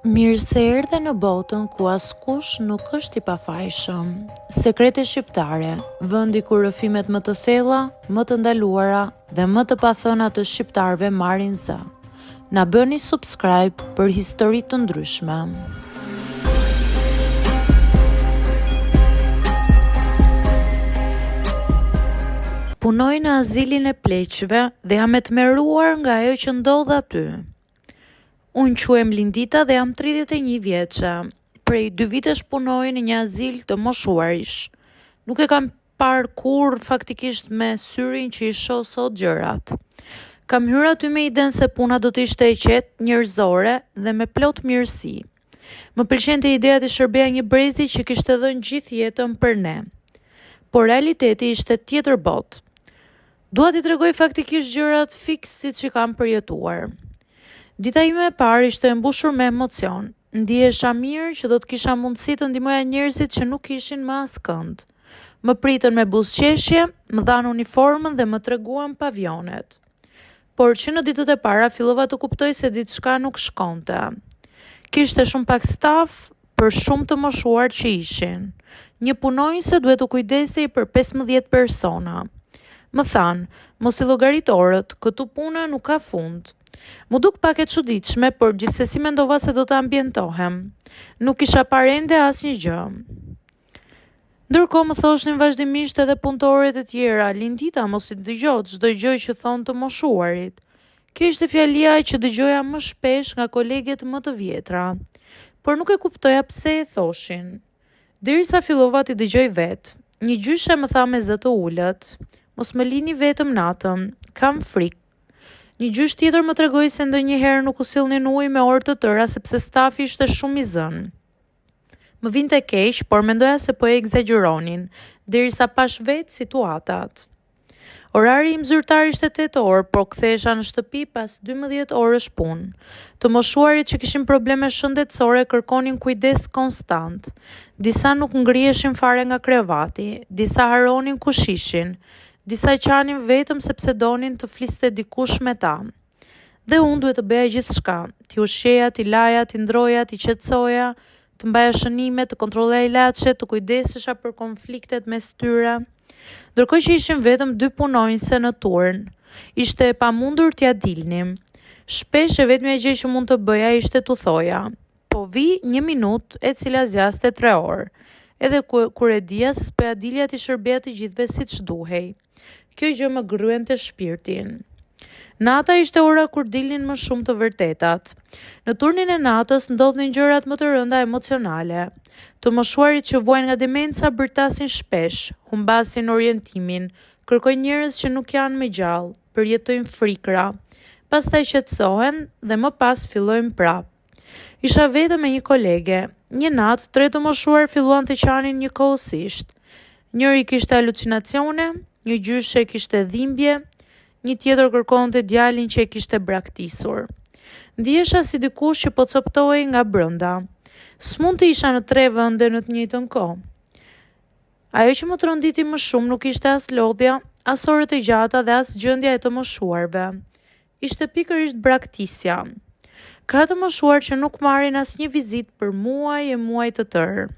Mirë se erdhe në botën ku askush nuk është i pafajshëm. Sekrete shqiptare, vendi ku rrëfimet më të thella, më të ndaluara dhe më të pathëna të shqiptarëve marrin zë. Na bëni subscribe për histori të ndryshme. Punoj në azilin e pleqëve dhe jam e tmerruar nga ajo që ndodh aty. Unë quhem Lindita dhe jam 31 vjeçe. Prej 2 vitesh punoj në një azil të moshuarish. Nuk e kam parë kur faktikisht me syrin që i shoh sot gjërat. Kam hyrë aty me idenë se puna do të ishte e qetë, njerëzore dhe me plot mirësi. Më pëlqente ideja të shërbeja një brezi që kishte dhënë gjithë jetën për ne. Por realiteti ishte tjetër botë. Dua t'i tregoj faktikisht gjërat fiks siç i kam përjetuar. Dita ime e parë ishte e mbushur me emocion. Ndihesha mirë që do të kisha mundësi të ndihmoja njerëzit që nuk ishin më askënd. Më pritën me buzëqeshje, më dhanë uniformën dhe më treguan pavionet. Por që në ditët e para fillova të kuptoj se diçka nuk shkonte. Kishte shumë pak staf për shumë të moshuar që ishin. Një punonjëse duhet të kujdesej për 15 persona. Më thanë, mos i llogarit orët, këtu puna nuk ka fund. Mu duk pak e çuditshme, por gjithsesi mendova se do të ambientohem. Nuk isha parë ende asnjë gjë. Ndërkohë më thoshin vazhdimisht edhe punëtorët e tjera, Lindita, mos i dëgjoj çdo gjë që thon të moshuarit. Kjo ishte fjalia që dëgjoja më shpesh nga koleget më të vjetra, por nuk e kuptoja pse e thoshin. Derisa fillova t'i dëgjoj vetë. Një gjyshe më tha me zë të ulët, mos më lini vetëm natën, kam frikë. Një gjysh tjetër më tregoi se ndonjëherë nuk u sillnin ujë me orë të tëra sepse stafi ishte shumë i zënë. Më vinte keq, por mendoja se po e egzageronin, derisa pash vetë situatat. Orari im zyrtar ishte 8 orë, por kthehesha në shtëpi pas 12 orësh punë. Të moshuarit që kishin probleme shëndetësore kërkonin kujdes konstant. Disa nuk ngriheshin fare nga krevati, disa haronin kush ishin. Disa qanin vetëm sepse donin të fliste dikush me ta. Dhe unë duhet të bëja gjithçka, t'i ushqeja, t'i laja, t'i ndroja, t'i qetësoja, të mbaja shënime, të kontrolloj ilaçet, të kujdesesha për konfliktet mes tyre. Ndërkohë që ishin vetëm 2 punonjëse në turn, ishte e pamundur t'ia dilnim. Shpesh e vetmja gjë që mund të bëja ishte t'u thoja, po vi 1 minutë e cila zgjaste 3 orë. Edhe kur e dija se s'po ja dilja t'i shërbeja të gjithëve siç duhej. Kjo gjë më gryente shpirtin. Nata ishte ora kur dilnin më shumë të vërtetat. Në turnin e natës ndodhnin gjërat më të rënda emocionale. Të moshuarit që vuajnë nga demenca bërtasin shpesh, humbasin orientimin, kërkojnë njerëz që nuk janë më gjallë, përjetojnë frikra, pastaj qetësohen dhe më pas fillojnë prap. Isha vetëm me një kolege. Një natë 3 të moshuar filluan të qanin njëkohësisht. Njëri kishte halucinacione, një gjyshe kishte dhimbje, një tjetër kërkonte djalin që e kishte braktisur. Ndihesha si dikush që po coptohej nga brenda. S'mund të isha në 3 vende në të njëjtën kohë. Ajo që më tronditi më shumë nuk ishte as lodhja, as orët e gjata dhe as gjendja e të moshuarve. Ishte pikërisht braktisja. Ka të moshuar që nuk marrin asnjë vizitë për muaj e muaj të tërë.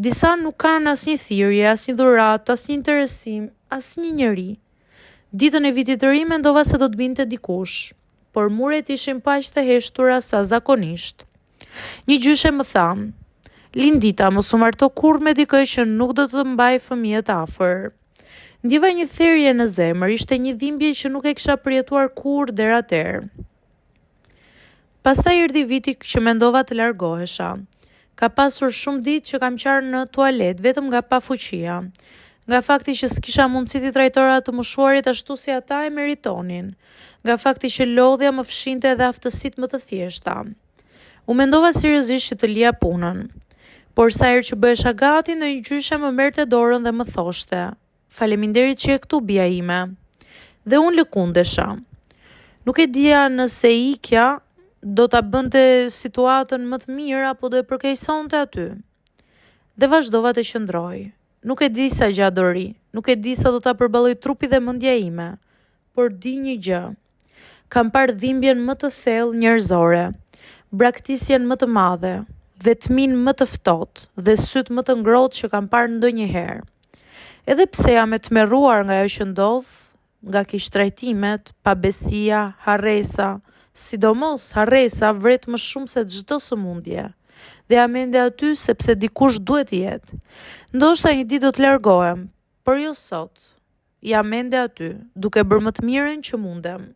Disa nuk kanë asnjë thirrje, asnjë dhuratë, asnjë interesim, asnjë njeri. Ditën e vitit të ri mendova se do të vinte dikush, por muret ishin paq të heshtura sa zakonisht. Një gjyshe më tha, Lindita, mos u marto kurrë me dikë që nuk do të mbaj fëmijët afër. Ndjeva një therrje në zemër, ishte një dhimbje që nuk e kisha përjetuar kurrë deri atëherë. Pastaj erdhi viti që mendova të largohesha. Ka pasur shumë ditë që kam qarë në tualet vetëm nga pafuqia. Nga fakti që s'kisha mundësi t'i trajtora të moshuarit ashtu si ata e meritonin. Nga fakti që lodhja më fshinte edhe aftësitë më të thjeshta. U mendova seriozisht që të lija punën. Por sa herë që bëhesha gati, ndonjë gjyshe më merrte dorën dhe më thoshte, "Faleminderit që je këtu, bija ime." Dhe unë lëkundesha. Nuk e dija nëse ikja do ta bënte situatën më të mirë apo do e përkeqësonte aty. Dhe vazhdova të qëndroj. Nuk e di sa gjatë do ri, nuk e di sa do ta përballoj trupi dhe mendja ime, por di një gjë. Kam parë dhimbjen më të thellë njerëzore. braktisjen më të madhe, vetmin më të ftohtë dhe syt më të ngrohtë që kam parë ndonjëherë. Edhe pse jam e tmerruar nga ajo që ndodh, nga keqtrajtimet, pabesia, harresa, sidomos harresa vret më shumë se çdo sëmundje. Dhe jam ende aty sepse dikush duhet të jetë. Ndoshta një ditë do të largohem, por jo sot. Jam ende aty, duke bërë më të mirën që mundem.